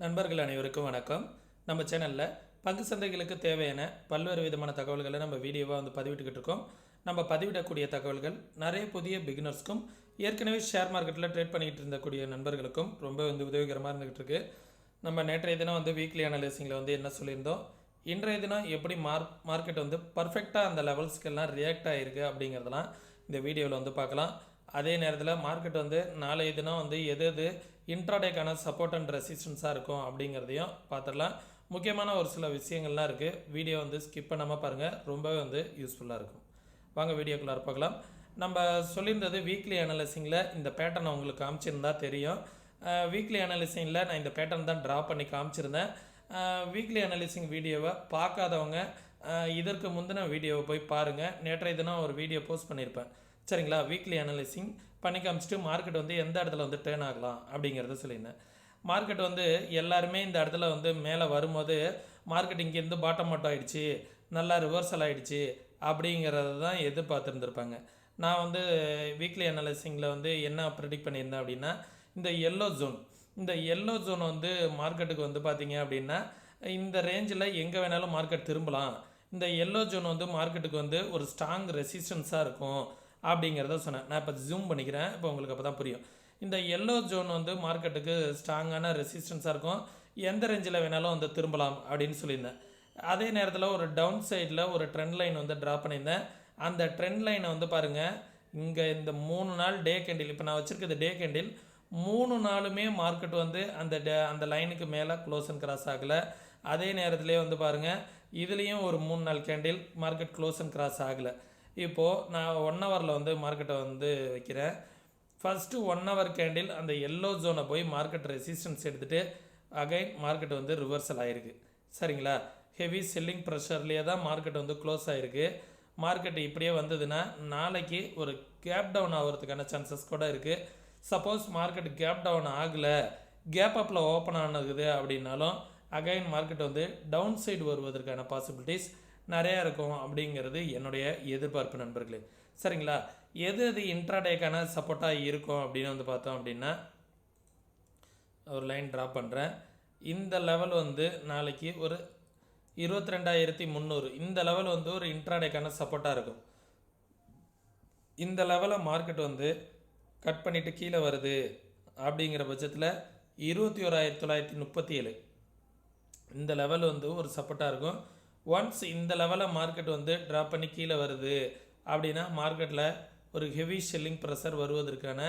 நண்பர்கள் அனைவருக்கும் வணக்கம். நம்ம சேனலில் பங்கு சந்தைகளுக்கு தேவையான பல்வேறு விதமான தகவல்களை நம்ம வீடியோவாக பதிவிட்டுக்கிட்டு இருக்கோம். நம்ம பதிவிடக்கூடிய தகவல்கள் நிறைய புதிய பிகினர்ஸ்க்கும் ஏற்கனவே ஷேர் மார்க்கெட்டில் ட்ரேட் பண்ணிக்கிட்டு இருந்தக்கூடிய நண்பர்களுக்கும் ரொம்ப உதவிகரமாக இருந்துகிட்டு இருக்கு. நம்ம நேற்றைய தினம் வீக்லி அனலைசிங்கில் என்ன சொல்லியிருந்தோம், இன்றைய தினம் எப்படி மார்க்கெட் பர்ஃபெக்டாக அந்த லெவல்ஸ்க்கெல்லாம் ரியாக்ட் ஆகிருக்கு அப்படிங்கிறதெல்லாம் இந்த வீடியோவில் பார்க்கலாம். அதே நேரத்தில் மார்க்கெட் நாளைய தினம் எது இன்ட்ராடேக்கான சப்போர்ட் அண்ட் ரெசிஸ்டன்ஸாக இருக்கும் அப்படிங்கிறதையும் பார்த்துடலாம். முக்கியமான ஒரு சில விஷயங்கள்லாம் இருக்குது. வீடியோ ஸ்கிப் பண்ணாமல் பாருங்கள், ரொம்பவே யூஸ்ஃபுல்லாக இருக்கும். வாங்க வீடியோக்குள்ளார பார்க்கலாம். நம்ம சொல்லியிருந்தது வீக்லி அனலைசிங்கில் இந்த பேட்டர்னை உங்களுக்கு காமிச்சிருந்தா தெரியும். வீக்லி அனலைசிங்கில் நான் இந்த பேட்டர்ன் தான் ட்ரா பண்ணி காமிச்சிருந்தேன். வீக்லி அனலைசிங் வீடியோவை பார்க்காதவங்க இதற்கு முந்தின வீடியோவை போய் பாருங்கள். நேற்றைய தினம் ஒரு வீடியோ போஸ்ட் பண்ணியிருப்பேன், சரிங்களா? வீக்லி அனலைசிங் பண்ணி காமிச்சிட்டு மார்க்கெட் எந்த இடத்துல டேர்ன் ஆகலாம் அப்படிங்கிறத சொல்லியிருந்தேன். மார்க்கெட் எல்லாருமே இந்த இடத்துல மேலே வரும்போது மார்க்கெட் இங்கேருந்து பாட்டம் அவுட் ஆகிடுச்சு, நல்லா ரிவர்சல் ஆகிடுச்சு அப்படிங்கிறத தான் எதிர்பார்த்துருந்துருப்பாங்க. நான் வீக்லி அனலைசிங்கில் என்ன ப்ரெடிக்ட் பண்ணியிருந்தேன் அப்படின்னா, இந்த எல்லோ ஜோன் மார்க்கெட்டுக்கு பார்த்தீங்க அப்படின்னா இந்த ரேஞ்சில் எங்கே வேணாலும் மார்க்கெட் திரும்பலாம். இந்த எல்லோ ஜோன் மார்க்கெட்டுக்கு ஒரு ஸ்ட்ராங் ரெசிஸ்டன்ஸாக இருக்கும் அப்படிங்கிறத சொன்னேன். நான் இப்போ ஜூம் பண்ணிக்கிறேன், இப்போ உங்களுக்கு அப்போ தான் புரியும். இந்த எல்லோ ஜோன் மார்க்கெட்டுக்கு ஸ்ட்ராங்கான ரெசிஸ்டன்ஸாக இருக்கும், எந்த ரேஞ்சில் வேணாலும் திரும்பலாம் அப்படின்னு சொல்லியிருந்தேன். அதே நேரத்தில் ஒரு டவுன் சைடில் ஒரு ட்ரெண்ட் லைன் ட்ரா பண்ணியிருந்தேன். அந்த ட்ரெண்ட் லைனை பாருங்கள், இங்கே இந்த 3 நாள் டே கேண்டில், இப்போ நான் வச்சுருக்கிறது டே கேண்டில், 3 நாளுமே மார்க்கெட் அந்த லைனுக்கு மேலே க்ளோஸ் அண்ட் கிராஸ் ஆகலை. அதே நேரத்துலேயே பாருங்கள், இதுலேயும் ஒரு 3 நாள் candle market close and cross ஆகலை. இப்போது நான் 1 ஹவரில் மார்க்கெட்டை வைக்கிறேன். ஃபஸ்ட்டு 1 ஹவர் கேண்டில் அந்த எல்லோ ஜோனை போய் மார்க்கெட் ரெசிஸ்டன்ஸ் எடுத்துகிட்டு அகைன் மார்க்கெட் ரிவர்சல் ஆகிருக்கு, சரிங்களா? ஹெவி செல்லிங் ப்ரெஷர்லேயே தான் மார்க்கெட் க்ளோஸ் ஆகிருக்கு. மார்க்கெட் இப்படியே வந்ததுன்னா நாளைக்கு ஒரு கேப் டவுன் ஆகிறதுக்கான சான்சஸ் கூட இருக்குது. சப்போஸ் மார்க்கெட் கேப் டவுன் ஆகலை, கேப் அப்பில் ஓப்பன் ஆனது அப்படின்னாலும் அகைன் மார்க்கெட் டவுன் சைடு வருவதற்கான பாசிபிலிட்டிஸ் நிறையா இருக்கும் அப்படிங்கிறது என்னுடைய எதிர்பார்ப்பு நண்பர்களே, சரிங்களா? எது இன்ட்ராடேக்கான சப்போர்ட்டாக இருக்கும் அப்படின்னு பார்த்தோம் அப்படின்னா, ஒரு லைன் ட்ரா பண்ணுறேன். இந்த லெவல் நாளைக்கு ஒரு 22,300 இந்த லெவல் ஒரு இன்ட்ராடேக்கான சப்போர்ட்டாக இருக்கும். இந்த லெவலை மார்க்கெட் கட் பண்ணிவிட்டு கீழே வருது அப்படிங்கிற பட்சத்தில் 21,937 இந்த லெவல் ஒரு சப்போர்ட்டாக இருக்கும். ஒன்ஸ் இந்த லெவலை மார்க்கெட் ட்ரா பண்ணி கீழே வருது அப்படின்னா மார்க்கெட்டில் ஒரு ஹெவி செல்லிங் ப்ரெஷர் வருவதற்கான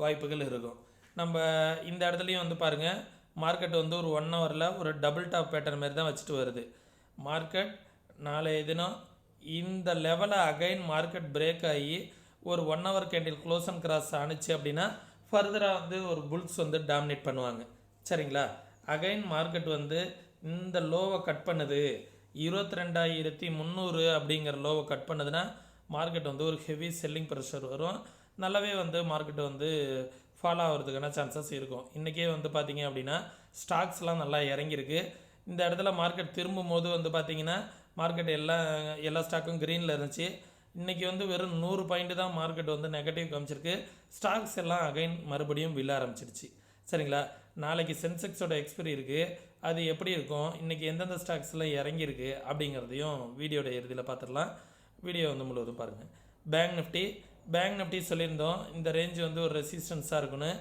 வாய்ப்புகள் இருக்கும். நம்ம இந்த இடத்துலையும் பாருங்கள், மார்க்கெட் ஒரு 1 ஹவரில் ஒரு டபுள் டாப் பேட்டர்ன் மாதிரி தான் வச்சுட்டு வருது. மார்க்கெட் நாளைய தினம் இந்த லெவலை அகைன் மார்க்கெட் பிரேக் ஆகி ஒரு 1 hour candle close and cross ஆணுச்சு அப்படின்னா ஃபர்தராக ஒரு புல்ஸ் டாமினேட் பண்ணுவாங்க, சரிங்களா? அகைன் மார்க்கெட் இந்த லோவை கட் பண்ணுது, 22,300 அப்படிங்கிற லோவை கட் பண்ணுதுன்னா மார்க்கெட் ஒரு ஹெவி செல்லிங் ப்ரெஷர் வரும். நல்லாவே மார்க்கெட் ஃபாலோ ஆகிறதுக்கான சான்சஸ் இருக்கும். இன்றைக்கே பார்த்தீங்க அப்படின்னா ஸ்டாக்ஸ்லாம் நல்லா இறங்கியிருக்கு. இந்த இடத்துல மார்க்கெட் திரும்பும் போது பார்த்தீங்கன்னா மார்க்கெட் எல்லா ஸ்டாக்கும் க்ரீனில் இருந்துச்சு. இன்றைக்கி வெறும் 100 பாயிண்ட் தான் மார்க்கெட் நெகட்டிவ் காமிச்சிருக்கு. ஸ்டாக்ஸ் எல்லாம் அகைன் மறுபடியும் விழ ஆரம்பிச்சிருச்சு, சரிங்களா? நாளைக்கு சென்செக்ஸோட எக்ஸ்பைரி இருக்குது, அது எப்படி இருக்கும், இன்றைக்கி எந்தெந்த ஸ்டாக்ஸ்லாம் இறங்கியிருக்கு அப்படிங்கிறதையும் வீடியோட இறுதியில் பார்த்துடலாம். வீடியோ முழுவதும் பாருங்கள். பேங்க் நிஃப்டி சொல்லியிருந்தோம் இந்த ரேஞ்சு ஒரு ரெசிஸ்டன்ஸாக இருக்குன்னு.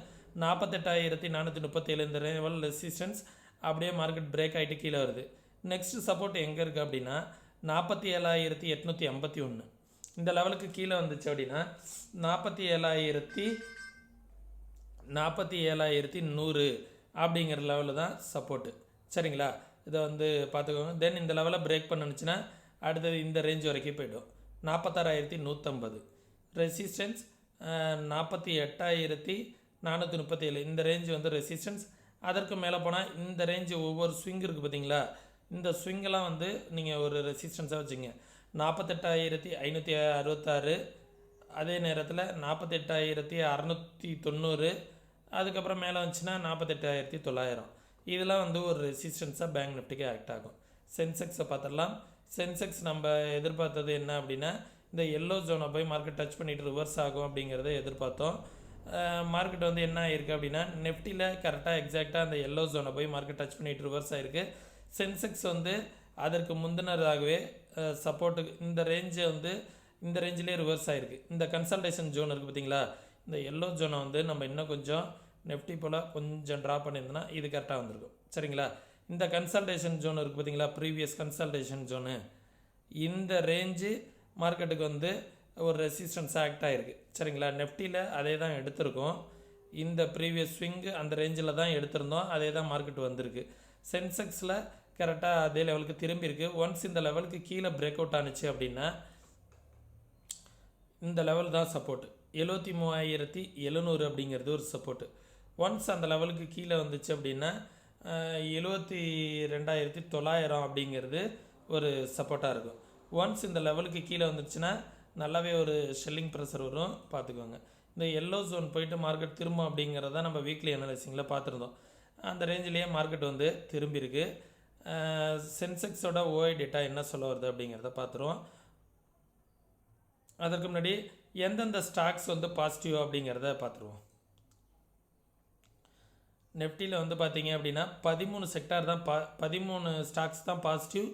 48,437 இந்த லெவல் ரெசிஸ்டன்ஸ் அப்படியே மார்க்கெட் பிரேக் ஆகிட்டு கீழே வருது. நெக்ஸ்ட் சப்போர்ட் எங்கே இருக்குது அப்படின்னா 47,851 இந்த லெவலுக்கு கீழே வந்துச்சு அப்படின்னா 47,100 அப்படிங்கிற லெவலில் தான் சப்போர்ட்டு, சரிங்களா? இதை பார்த்துக்கோங்க. தென் இந்த லெவலை பிரேக் பண்ணுச்சுன்னா அடுத்தது இந்த ரேஞ்ச் வரைக்கும் போய்டும். 46,150 ரெசிஸ்டன்ஸ், 48,437 இந்த ரேஞ்சு ரெசிஸ்டன்ஸ். அதற்கு மேலே போனால் இந்த ரேஞ்சு ஒவ்வொரு ஸ்விங் இருக்குது பார்த்தீங்களா, இந்த ஸ்விங்கெல்லாம் நீங்கள் ஒரு ரெசிஸ்டன்ஸாக வச்சுங்க. 48,566, அதே நேரத்தில் 48,690, அதுக்கப்புறம் மேலே வந்துச்சுன்னா 48,900. இதெல்லாம் ஒரு ரெசிஸ்டன்ஸாக பேங்க் நிஃப்டிக்கு ஆக்ட் ஆகும். சென்செக்ஸை பார்த்துடலாம். சென்செக்ஸ் நம்ம எதிர்பார்த்தது என்ன அப்படின்னா, இந்த எல்லோ ஜோனை போய் மார்க்கெட் டச் பண்ணிவிட்டு ரிவர்ஸ் ஆகும் அப்படிங்கிறத எதிர்பார்த்தோம். மார்க்கெட் வந்து என்ன ஆயிருக்கு அப்படின்னா நெஃப்டியில் கரெக்டாக எக்ஸாக்டாக அந்த எல்லோ ஜோனை போய் மார்க்கெட் டச் பண்ணிட்டு ரிவர்ஸ் ஆயிருக்கு. சென்செக்ஸ் வந்து அதற்கு முந்தினதாகவே சப்போர்ட்டுக்கு இந்த ரேஞ்சை வந்து இந்த ரேஞ்சிலே ரிவர்ஸ் ஆயிருக்கு. இந்த கன்சல்டேஷன் ஜோன் இருக்குது பார்த்தீங்களா, இந்த எல்லோ ஜோனை வந்து நம்ம இன்னும் கொஞ்சம் நெஃப்டி போல் கொஞ்சம் ட்ரா பண்ணியிருந்தோன்னா இது கரெக்டாக வந்திருக்கும். சரிங்களா, இந்த கன்சல்டேஷன் ஜோன் இருக்குது பார்த்தீங்களா, ப்ரீவியஸ் கன்சல்டேஷன் ஜோனு, இந்த ரேஞ்சு மார்க்கெட்டுக்கு வந்து ஒரு ரெசிஸ்டன்ஸ் ஆக்ட் ஆகிருக்கு. சரிங்களா, நெஃப்டியில் அதே தான் எடுத்திருக்கோம். இந்த ப்ரீவியஸ் ஸ்விங்கு அந்த ரேஞ்சில் தான் எடுத்திருந்தோம், அதே தான் மார்க்கெட் வந்திருக்கு. சென்செக்ஸில் கரெக்டாக அதே லெவலுக்கு திரும்பியிருக்கு. ஒன்ஸ் இந்த லெவலுக்கு கீழே பிரேக் அவுட் ஆனிச்சு அப்படின்னா இந்த லெவல் தான் சப்போர்ட்டு. 73,700 அப்படிங்கிறது ஒரு சப்போர்ட்டு. ஒன்ஸ் அந்த லெவலுக்கு கீழே வந்துச்சு அப்படின்னா 72,900 அப்படிங்கிறது ஒரு சப்போர்ட்டாக இருக்கும். ஒன்ஸ் இந்த லெவலுக்கு கீழே வந்துச்சுன்னா நல்லாவே ஒரு ஷெல்லிங் ப்ரெஷர் வரும், பார்த்துக்கோங்க. இந்த எல்லோ ஜோன் போயிட்டு மார்க்கெட் திரும்ப அப்படிங்கிறத நம்ம வீக்லி அனலைசிங்கில் பார்த்துருந்தோம். அந்த ரேஞ்சிலேயே மார்க்கெட் வந்து திரும்பியிருக்கு. சென்செக்ஸோட ஓஐ டேட்டா என்ன சொல்ல வருது அப்படிங்கிறத பார்த்துருவோம். அதற்கு முன்னாடி எந்தெந்த ஸ்டாக்ஸ் வந்து பாசிட்டிவ் அப்படிங்கிறத பார்த்துருவோம். நெஃப்டியில் வந்து பார்த்தீங்க அப்படின்னா 13 செக்டார் தான் 13 ஸ்டாக்ஸ் தான் பாசிட்டிவ்,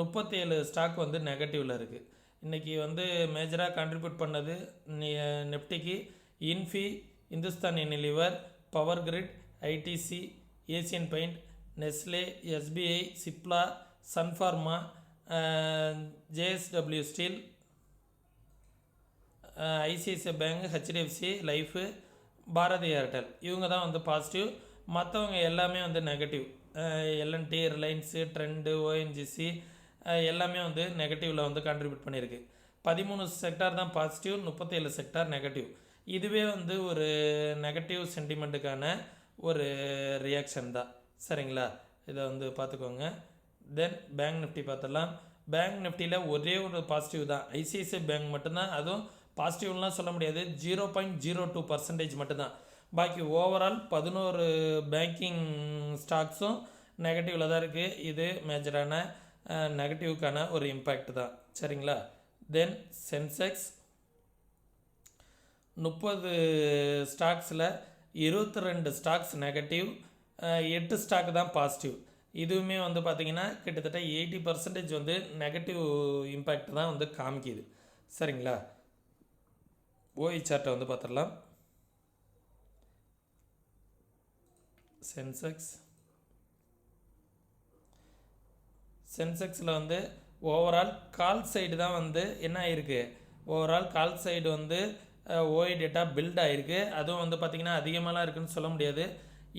37 ஸ்டாக் வந்து நெகட்டிவில் இருக்குது. இன்றைக்கி வந்து மேஜராக கான்ட்ரிபியூட் பண்ணது நெஃப்டிக்கு Infy, Hindustan Unilever, power grid, ITC, Asian paint, Nestle, SBI, Cipla, Sun Pharma, JSW steel, ICICI bank, HDFC life, Bharti Airtel, இவங்க தான் வந்து பாசிட்டிவ். மற்றவங்க எல்லாமே வந்து negative. L and T, Reliance, Trent, ONGC எல்லாமே வந்து நெகட்டிவில் வந்து கான்ட்ரிபியூட் பண்ணியிருக்கு. 13 செக்டார் தான் பாசிட்டிவ், 37 செக்டார் நெகட்டிவ். இதுவே வந்து ஒரு நெகட்டிவ் சென்டிமெண்ட்டுக்கான ஒரு ரியாக்ஷன் தான். சரிங்களா, இதை வந்து பார்த்துக்கோங்க. தென் பேங்க் நிஃப்டி பார்த்துடலாம். பேங்க் நிஃப்டியில் ஒரே ஒரு பாசிட்டிவ் தான், ஐசிஐசிஐ பேங்க் மட்டும்தான். அதுவும் பாசிட்டிவ்லாம் சொல்ல முடியாது, 0.02% மட்டும்தான். பாக்கி ஓவரால் 11 பேங்கிங் ஸ்டாக்ஸும் நெகட்டிவில் தான் இருக்குது. இது மேஜரான நெகட்டிவ்க்கான ஒரு இம்பேக்ட் தான். சரிங்களா, தென் சென்செக்ஸ் 30 ஸ்டாக்ஸில் 22 ஸ்டாக்ஸ் நெகட்டிவ், 8 ஸ்டாக் தான் பாசிட்டிவ். இதுவுமே வந்து பார்த்திங்கன்னா கிட்டத்தட்ட 80% வந்து நெகட்டிவ் இம்பேக்ட் தான் வந்து காமிக்குது. சரிங்களா, ஓஐ சார்ட்டை வந்து பார்த்துடலாம். சென்செக்ஸில் வந்து ஓவரால் கால் சைடு தான் வந்து என்ன ஆகிருக்கு, ஓவரால் கால் சைடு வந்து ஓஐ டேட்டா பில்ட் ஆகிருக்கு. அதுவும் வந்து பார்த்திங்கன்னா அதிகமாகலாம் இருக்குதுன்னு சொல்ல முடியாது.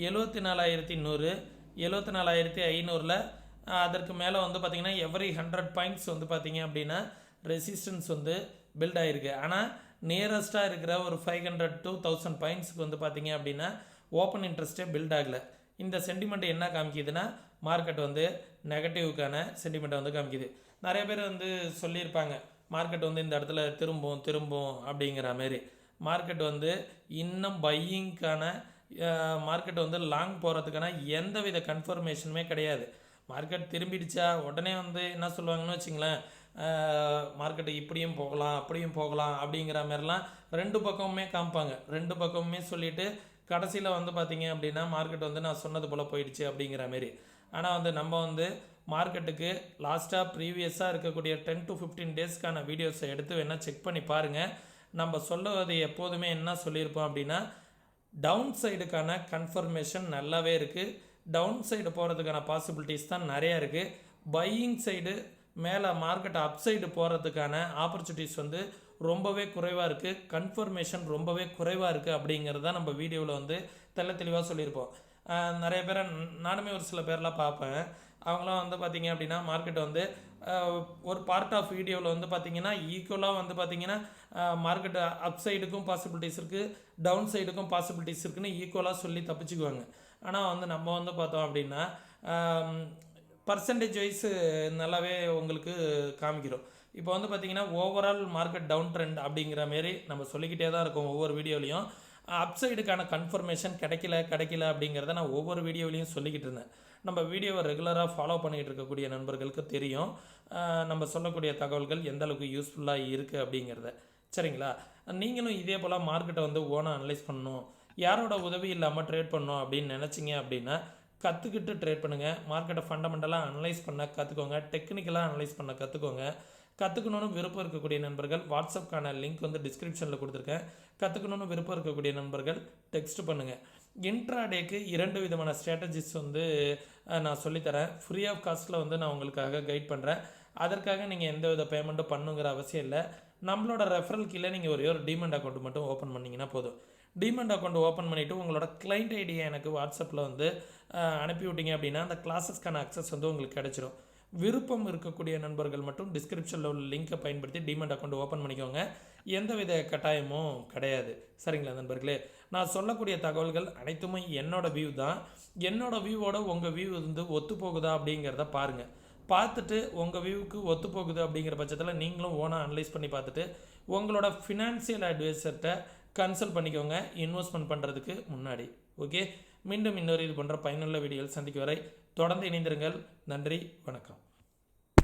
74,100, 74,500ல் அதற்கு மேலே வந்து பார்த்திங்கன்னா எவ்ரி 100 பாயிண்ட்ஸ் வந்து பார்த்திங்க அப்படின்னா ரெசிஸ்டன்ஸ் வந்து பில்ட் ஆகிருக்கு. ஆனால் நியரஸ்ட்டாக இருக்கிற ஒரு 500 to 1000 பாயிண்ட்ஸுக்கு வந்து பார்த்திங்க அப்படின்னா ஓப்பன் இன்ட்ரெஸ்ட்டே பில்ட் ஆகலை. இந்த சென்டிமெண்ட் என்ன காமிக்குதுன்னா மார்க்கெட் வந்து நெகட்டிவ்க்கான சென்டிமெண்ட்டை வந்து காமிக்குது. நிறைய பேர் வந்து சொல்லியிருப்பாங்க மார்க்கெட் வந்து இந்த இடத்துல திரும்பும் அப்படிங்கிற மாரி. மார்க்கெட் வந்து இன்னும் பையிங்க்கான மார்க்கெட் வந்து லாங் போகிறதுக்கான எந்த வித கன்ஃபர்மேஷனுமே கிடையாது. மார்க்கெட் திரும்பிடுச்சா உடனே வந்து என்ன சொல்லுவாங்கன்னு வச்சுங்களேன், மார்க்கெட்டு இப்படியும் போகலாம் அப்படியும் போகலாம் அப்படிங்கிற மாதிரிலாம் ரெண்டு பக்கமுமே காமிப்பாங்க. ரெண்டு பக்கமுமே சொல்லிவிட்டு கடைசியில் வந்து பார்த்திங்க அப்படின்னா மார்க்கெட் வந்து நான் சொன்னது போல் போயிடுச்சு அப்படிங்கிற மாரி. ஆனால் வந்து நம்ம வந்து மார்க்கெட்டுக்கு லாஸ்ட்டாக ப்ரீவியஸாக இருக்கக்கூடிய 10 to 15 டேஸ்க்கான வீடியோஸை எடுத்து வேணால் செக் பண்ணி பாருங்கள். நம்ம சொல்லுவது எப்போதுமே என்ன சொல்லியிருப்போம் அப்படின்னா டவுன் சைடுக்கான கன்ஃபர்மேஷன் நல்லாவே இருக்குது, டவுன் சைடு போகிறதுக்கான பாசிபிலிட்டிஸ் தான் நிறையா இருக்குது. பையிங் சைடு மேலே மார்க்கெட் அப் சைடு போகிறதுக்கான ஆப்பர்ச்சுனிட்டிஸ் வந்து ரொம்பவே குறைவாக இருக்குது, கன்ஃபர்மேஷன் ரொம்பவே குறைவாக இருக்குது அப்படிங்கிறது தான் நம்ம வீடியோவில் வந்து தெளிவாக சொல்லியிருப்போம். நிறைய பேரை நானுமே ஒரு சில பேர்லாம் பார்ப்பேன். அவங்களாம் வந்து பார்த்திங்க அப்படின்னா மார்க்கெட் வந்து ஒரு பார்ட் ஆஃப் வீடியோவில் வந்து பார்த்திங்கன்னா ஈக்குவலாக வந்து பார்த்திங்கன்னா மார்க்கெட் அப் சைடுக்கும் பாசிபிலிட்டிஸ் இருக்குது, டவுன் சைடுக்கும் பாசிபிலிட்டிஸ் இருக்குதுன்னு ஈக்குவலாக சொல்லி தப்பிச்சுக்குவாங்க. ஆனால் வந்து நம்ம வந்து பார்த்தோம் அப்படின்னா பர்சன்டேஜ் வைஸு நல்லாவே உங்களுக்கு காமிக்கிறோம். இப்போ வந்து பார்த்திங்கன்னா ஓவரால் மார்க்கெட் டவுன் ட்ரெண்ட் அப்படிங்கிற மாரி நம்ம சொல்லிக்கிட்டே தான் இருக்கோம் ஒவ்வொரு வீடியோலையும். அப்சைடுக்கான கன்ஃபர்மேஷன் கிடைக்கல அப்படிங்கிறத நான் ஒவ்வொரு வீடியோலையும் சொல்லிக்கிட்டு இருந்தேன். நம்ம வீடியோவை ரெகுலராக ஃபாலோ பண்ணிகிட்டு இருக்கக்கூடிய நண்பர்களுக்கு தெரியும் நம்ம சொல்லக்கூடிய தகவல்கள் எந்த அளவுக்கு யூஸ்ஃபுல்லாக இருக்குது அப்படிங்கிறத. சரிங்களா, நீங்களும் இதே போல் மார்க்கெட்டை வந்து ஓனாக அனலைஸ் பண்ணணும், யாரோட உதவி இல்லாமல் ட்ரேட் பண்ணணும் அப்படின்னு நினச்சிங்க அப்படின்னா கற்றுக்கிட்டு ட்ரேட் பண்ணுங்கள். மார்க்கெட்டை ஃபண்டமெண்டலாக அனலைஸ் பண்ண கற்றுக்கோங்க, டெக்னிக்கலாக அனலைஸ் பண்ண கற்றுக்கோங்க. கற்றுக்கணுன்னு விருப்பம் இருக்கக்கூடிய நண்பர்கள் வாட்ஸ்அப்கான லிங்க் வந்து டிஸ்கிரிப்ஷனில் கொடுத்துருக்கேன். கற்றுக்கணுன்னு விருப்பம் இருக்கக்கூடிய நண்பர்கள் டெக்ஸ்ட் பண்ணுங்கள். இன்ட்ராடேக்கு 2 விதமான ஸ்ட்ராட்டஜிஸ் வந்து நான் சொல்லித்தரேன். ஃப்ரீ ஆஃப் காஸ்ட்டில் வந்து நான் உங்களுக்காக கைட் பண்ணுறேன். அதற்காக நீங்கள் எந்த வித பேமெண்ட்டும் பண்ணுங்கிற அவசியம் இல்லை. நம்மளோட ரெஃபரல் கீழே நீங்கள் ஒரே ஒரு டிமெண்ட் அக்கௌண்ட் மட்டும் ஓப்பன் பண்ணிங்கன்னா போதும். டிமெண்ட் அக்கௌண்ட் ஓப்பன் பண்ணிவிட்டு உங்களோட கிளைண்ட் ஐடியை எனக்கு வாட்ஸ்அப்பில் வந்து அனுப்பி விட்டீங்க அப்படின்னா அந்த கிளாஸஸ்க்கான அக்சஸ் வந்து உங்களுக்கு கிடைச்சிரும். விருப்பம் இருக்கக்கூடிய நண்பர்கள் மட்டும் டிஸ்கிரிப்ஷனில் உள்ள லிங்கை பயன்படுத்தி டிமெண்ட் அக்கௌண்ட் ஓப்பன் பண்ணிக்கோங்க. எந்தவித கட்டாயமும் கிடையாது. சரிங்களா நண்பர்களே, நான் சொல்லக்கூடிய தகவல்கள் அனைத்துமே என்னோட வியூ தான். என்னோட வியூவோட உங்கள் வியூ வந்து ஒத்து போகுதா அப்படிங்கிறத பாருங்கள். பார்த்துட்டு உங்கள் வியூவுக்கு ஒத்து போகுது அப்படிங்கிற பட்சத்தில் நீங்களும் ஓனாக அனலைஸ் பண்ணி பார்த்துட்டு உங்களோட ஃபினான்சியல் அட்வைசர்கிட்ட கன்சல்ட் பண்ணிக்கோங்க இன்வெஸ்ட்மெண்ட் பண்ணுறதுக்கு முன்னாடி. ஓகே, மீண்டும் இன்னொரு இது போன்ற பயனுள்ள வீடியோவில் சந்திக்கும் வரை தொடர்ந்து இணைந்திருங்கள். நன்றி, வணக்கம்.